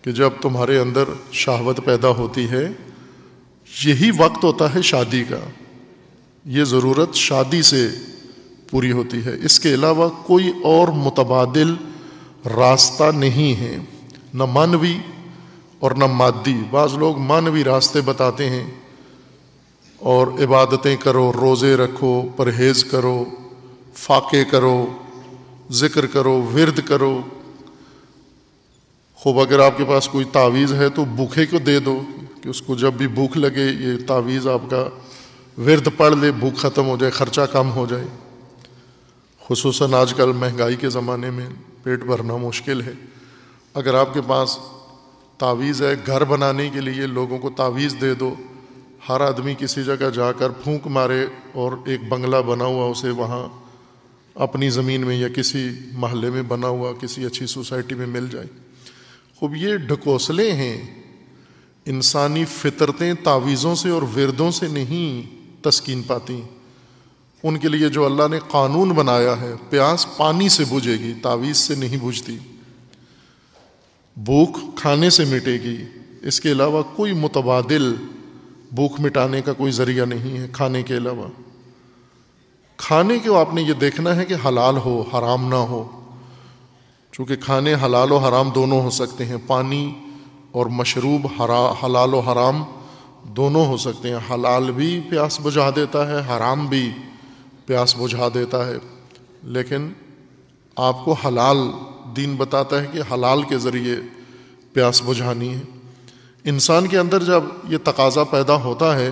کہ جب تمہارے اندر شہوت پیدا ہوتی ہے یہی وقت ہوتا ہے شادی کا، یہ ضرورت شادی سے پوری ہوتی ہے، اس کے علاوہ کوئی اور متبادل راستہ نہیں ہے، نہ مانوی اور نہ مادی۔ بعض لوگ مانوی راستے بتاتے ہیں اور عبادتیں کرو، روزے رکھو، پرہیز کرو، فاقے کرو، ذکر کرو، ورد کرو۔ خوب اگر آپ کے پاس کوئی تعویذ ہے تو بھوکے کو دے دو کہ اس کو جب بھی بھوک لگے یہ تعویذ آپ کا ورد پڑھ لے، بھوک ختم ہو جائے، خرچہ کم ہو جائے۔ خصوصاً آج کل مہنگائی کے زمانے میں پیٹ بھرنا مشکل ہے۔ اگر آپ کے پاس تعویذ ہے گھر بنانے کے لیے، لوگوں کو تعویذ دے دو، ہر آدمی کسی جگہ جا کر پھونک مارے اور ایک بنگلہ بنا ہوا اسے وہاں اپنی زمین میں یا کسی محلے میں بنا ہوا کسی اچھی سوسائٹی میں مل جائے۔ خوب یہ ڈھکوسلے ہیں، انسانی فطرتیں تعویذوں سے اور وردوں سے نہیں تسکین پاتی۔ ان کے لیے جو اللہ نے قانون بنایا ہے، پیاس پانی سے بجھے گی، تعویذ سے نہیں بجھتی، بھوک کھانے سے مٹے گی، اس کے علاوہ کوئی متبادل بھوک مٹانے کا کوئی ذریعہ نہیں ہے کھانے کے علاوہ۔ کھانے کو آپ نے یہ دیکھنا ہے کہ حلال ہو، حرام نہ ہو، چونکہ کھانے حلال و حرام دونوں ہو سکتے ہیں، پانی اور مشروب حلال و حرام دونوں ہو سکتے ہیں، حلال بھی پیاس بجھا دیتا ہے، حرام بھی پیاس بجھا دیتا ہے، لیکن آپ کو حلال دین بتاتا ہے کہ حلال کے ذریعے پیاس بجھانی ہے۔ انسان کے اندر جب یہ تقاضا پیدا ہوتا ہے،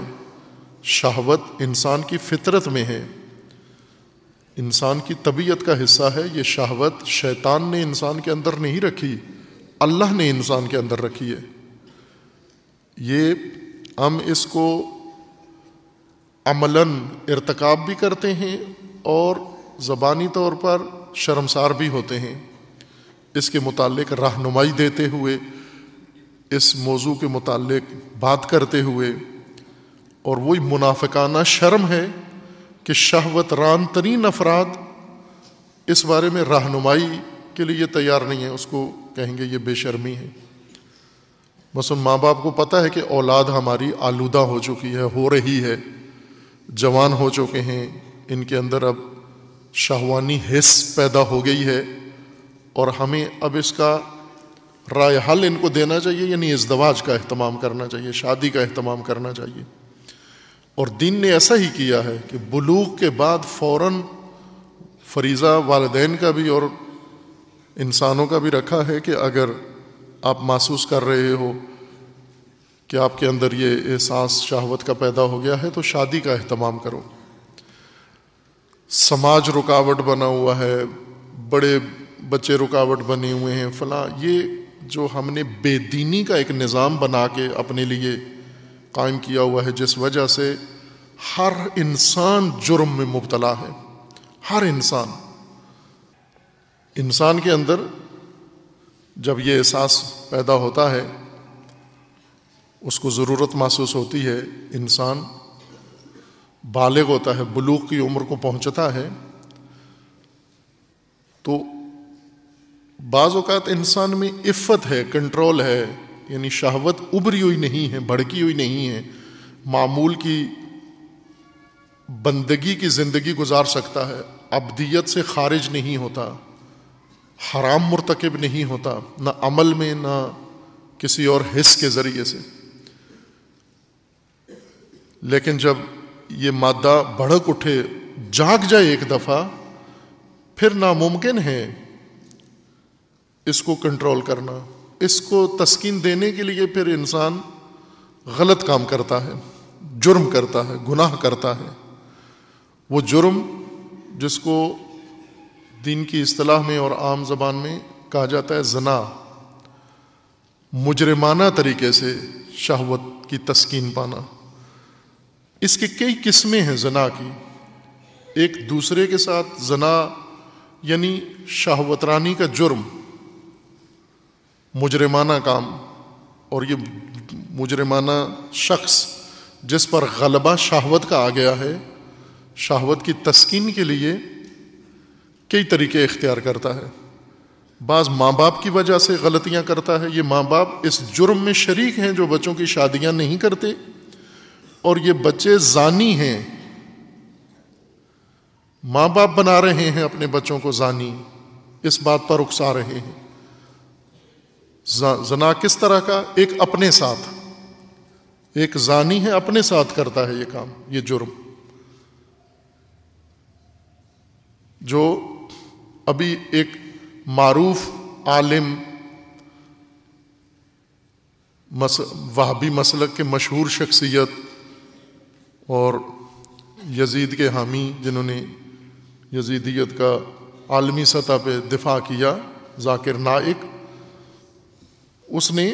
شہوت انسان کی فطرت میں ہے، انسان کی طبیعت کا حصہ ہے، یہ شہوت شیطان نے انسان کے اندر نہیں رکھی، اللہ نے انسان کے اندر رکھی ہے۔ یہ ہم اس کو عملاً ارتکاب بھی کرتے ہیں اور زبانی طور پر شرمسار بھی ہوتے ہیں، اس کے متعلق رہنمائی دیتے ہوئے، اس موضوع کے متعلق بات کرتے ہوئے، اور وہی منافقانہ شرم ہے کہ شہوت ران ترین افراد اس بارے میں رہنمائی کے لیے تیار نہیں ہے، اس کو کہیں گے یہ بے شرمی ہے۔ مثلا ماں باپ کو پتہ ہے کہ اولاد ہماری آلودہ ہو چکی ہے، ہو رہی ہے، جوان ہو چکے ہیں، ان کے اندر اب شہوانی حس پیدا ہو گئی ہے، اور ہمیں اب اس کا رائے حل ان کو دینا چاہیے، یعنی ازدواج کا اہتمام کرنا چاہیے، شادی کا اہتمام کرنا چاہیے۔ اور دین نے ایسا ہی کیا ہے کہ بلوغ کے بعد فوراً فریضہ والدین کا بھی اور انسانوں کا بھی رکھا ہے کہ اگر آپ محسوس کر رہے ہو کہ آپ کے اندر یہ احساس شہوت کا پیدا ہو گیا ہے تو شادی کا اہتمام کرو۔ سماج رکاوٹ بنا ہوا ہے، بڑے بچے رکاوٹ بنے ہوئے ہیں، فلاں، یہ جو ہم نے بے دینی کا ایک نظام بنا کے اپنے لیے قائم کیا ہوا ہے، جس وجہ سے ہر انسان جرم میں مبتلا ہے، ہر انسان کے اندر جب یہ احساس پیدا ہوتا ہے، اس کو ضرورت محسوس ہوتی ہے، انسان بالغ ہوتا ہے، بلوغ کی عمر کو پہنچتا ہے، تو بعض اوقات انسان میں عفت ہے، کنٹرول ہے، یعنی شہوت ابری ہوئی نہیں ہے، بھڑکی ہوئی نہیں ہے، معمول کی بندگی کی زندگی گزار سکتا ہے، عبدیت سے خارج نہیں ہوتا، حرام مرتکب نہیں ہوتا، نہ عمل میں نہ کسی اور حس کے ذریعے سے۔ لیکن جب یہ مادہ بھڑک اٹھے، جاگ جائے ایک دفعہ، پھر ناممکن ہے اس کو کنٹرول کرنا، اس کو تسکین دینے کے لیے پھر انسان غلط کام کرتا ہے، جرم کرتا ہے، گناہ کرتا ہے۔ وہ جرم جس کو دین کی اصطلاح میں اور عام زبان میں کہا جاتا ہے زنا، مجرمانہ طریقے سے شہوت کی تسکین پانا۔ اس کی کئی قسمیں ہیں زنا کی۔ ایک دوسرے کے ساتھ زنا یعنی شہوت رانی کا جرم، مجرمانہ کام، اور یہ مجرمانہ شخص جس پر غلبہ شہوت کا آ گیا ہے، شہوت کی تسکین کے لیے کئی طریقے اختیار کرتا ہے۔ بعض ماں باپ کی وجہ سے غلطیاں کرتا ہے. یہ ماں باپ اس جرم میں شریک ہیں جو بچوں کی شادیاں نہیں کرتے, اور یہ بچے زانی ہیں. ماں باپ بنا رہے ہیں اپنے بچوں کو زانی, اس بات پر اکسا رہے ہیں. زنا کس طرح کا؟ ایک اپنے ساتھ, ایک زانی ہے اپنے ساتھ کرتا ہے یہ کام, یہ جرم. جو ابھی ایک معروف عالم وہابی مسلک کے مشہور شخصیت اور یزید کے حامی جنہوں نے یزیدیت کا عالمی سطح پہ دفاع کیا, ذاکر نائک, اس نے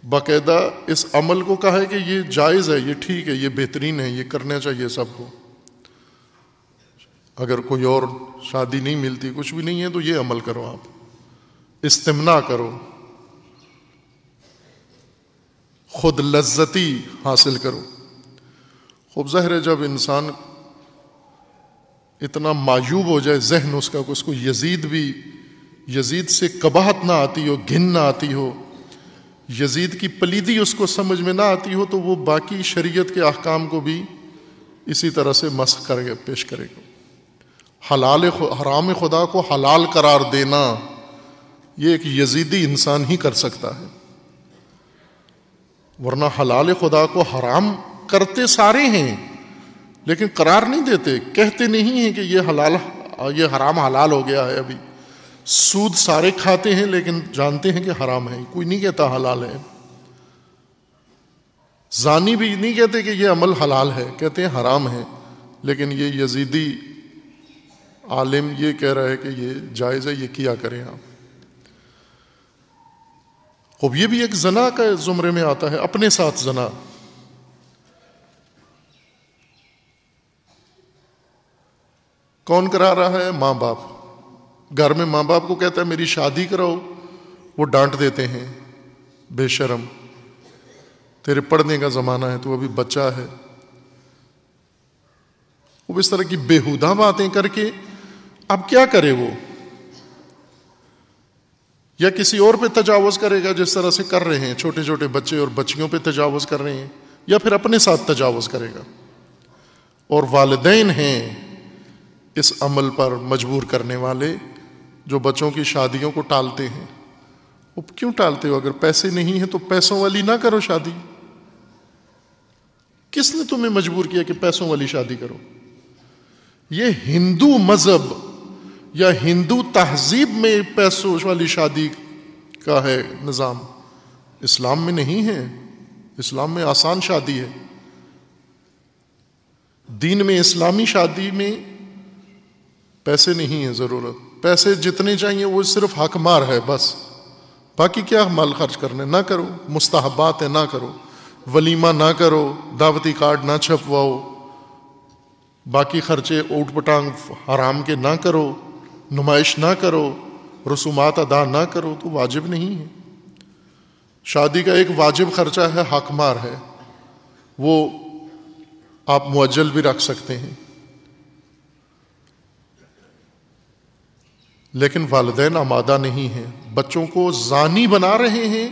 باقاعدہ اس عمل کو کہا ہے کہ یہ جائز ہے, یہ ٹھیک ہے, یہ بہترین ہے, یہ کرنا چاہیے سب کو. اگر کوئی اور شادی نہیں ملتی, کچھ بھی نہیں ہے, تو یہ عمل کرو, آپ استمنا کرو, خود لذتی حاصل کرو. خوب ظاہر ہے جب انسان اتنا معیوب ہو جائے ذہن اس کا, کہ اس کو یزید سے قباحت نہ آتی ہو, گھن نہ آتی ہو, یزید کی پلیدی اس کو سمجھ میں نہ آتی ہو, تو وہ باقی شریعت کے احکام کو بھی اسی طرح سے مسخ کر کے پیش کرے گا. حرام خدا کو حلال قرار دینا یہ ایک یزیدی انسان ہی کر سکتا ہے, ورنہ حلال خدا کو حرام کرتے سارے ہیں لیکن قرار نہیں دیتے, کہتے نہیں ہیں کہ یہ حرام حلال ہو گیا ہے. ابھی سود سارے کھاتے ہیں لیکن جانتے ہیں کہ حرام ہے, کوئی نہیں کہتا حلال ہے. زانی بھی نہیں کہتے کہ یہ عمل حلال ہے, کہتے ہیں حرام ہے. لیکن یہ یزیدی عالم یہ کہہ رہا ہے کہ یہ جائز ہے, یہ کیا کریں آپ. اب یہ بھی ایک زنا کا زمرے میں آتا ہے, اپنے ساتھ زنا. کون کرا رہا ہے؟ ماں باپ. گھر میں ماں باپ کو کہتا ہے میری شادی کراؤ, وہ ڈانٹ دیتے ہیں, بے شرم, تیرے پڑھنے کا زمانہ ہے, تو ابھی بچہ ہے. وہ اس طرح کی بےہودہ باتیں کر کے اب کیا کرے وہ؟ یا کسی اور پہ تجاوز کرے گا جس طرح سے کر رہے ہیں چھوٹے چھوٹے بچے اور بچیوں پہ تجاوز کر رہے ہیں, یا پھر اپنے ساتھ تجاوز کرے گا. اور والدین ہیں اس عمل پر مجبور کرنے والے جو بچوں کی شادیوں کو ٹالتے ہیں. وہ کیوں ٹالتے ہو؟ اگر پیسے نہیں ہیں تو پیسوں والی نہ کرو شادی. کس نے تمہیں مجبور کیا کہ پیسوں والی شادی کرو؟ یہ ہندو مذہب یا ہندو تہذیب میں پیسوں والی شادی کا ہے نظام, اسلام میں نہیں ہے. اسلام میں آسان شادی ہے. دین میں اسلامی شادی میں پیسے نہیں ہیں ضرورت, پیسے جتنے چاہیے وہ صرف حق مار ہے بس, باقی کیا مال خرچ کرنے, نہ کرو. مستحبات ہے نہ کرو, ولیمہ نہ کرو, دعوتی کارڈ نہ چھپواؤ, باقی خرچے اوٹ پٹانگ حرام کے نہ کرو, نمائش نہ کرو, رسومات ادا نہ کرو, تو واجب نہیں ہے. شادی کا ایک واجب خرچہ ہے, حق مار ہے, وہ آپ مؤجل بھی رکھ سکتے ہیں. لیکن والدین آمادہ نہیں ہیں, بچوں کو زانی بنا رہے ہیں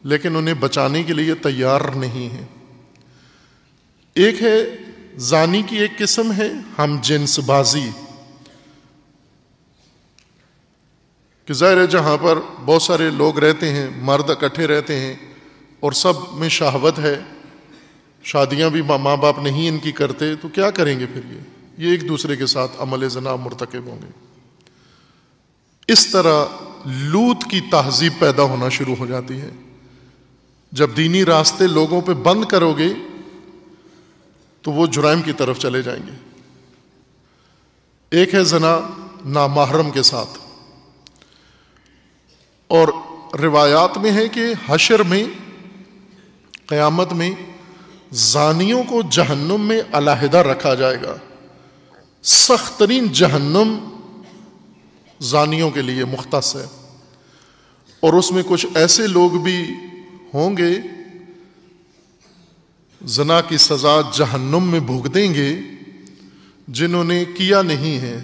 لیکن انہیں بچانے کے لیے تیار نہیں ہیں. ایک ہے زانی کی ایک قسم ہے ہم جنس بازی, کہ ظاہر ہے جہاں پر بہت سارے لوگ رہتے ہیں, مرد اکٹھے رہتے ہیں اور سب میں شہوت ہے, شادیاں بھی ماں باپ نہیں ان کی کرتے, تو کیا کریں گے پھر یہ ایک دوسرے کے ساتھ عمل زنا مرتکب ہوں گے. اس طرح لوط کی تہذیب پیدا ہونا شروع ہو جاتی ہے. جب دینی راستے لوگوں پہ بند کرو گے تو وہ جرائم کی طرف چلے جائیں گے. ایک ہے زنا نامحرم کے ساتھ, اور روایات میں ہے کہ حشر میں, قیامت میں زانیوں کو جہنم میں علیحدہ رکھا جائے گا. سخت ترین جہنم زانیوں کے لیے مختص ہے, اور اس میں کچھ ایسے لوگ بھی ہوں گے زنا کی سزا جہنم میں بھوگ دیں گے جنہوں نے کیا نہیں ہے,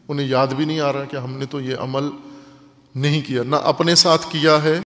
انہیں یاد بھی نہیں آ رہا کہ ہم نے تو یہ عمل نہیں کیا، نہ اپنے ساتھ کیا ہے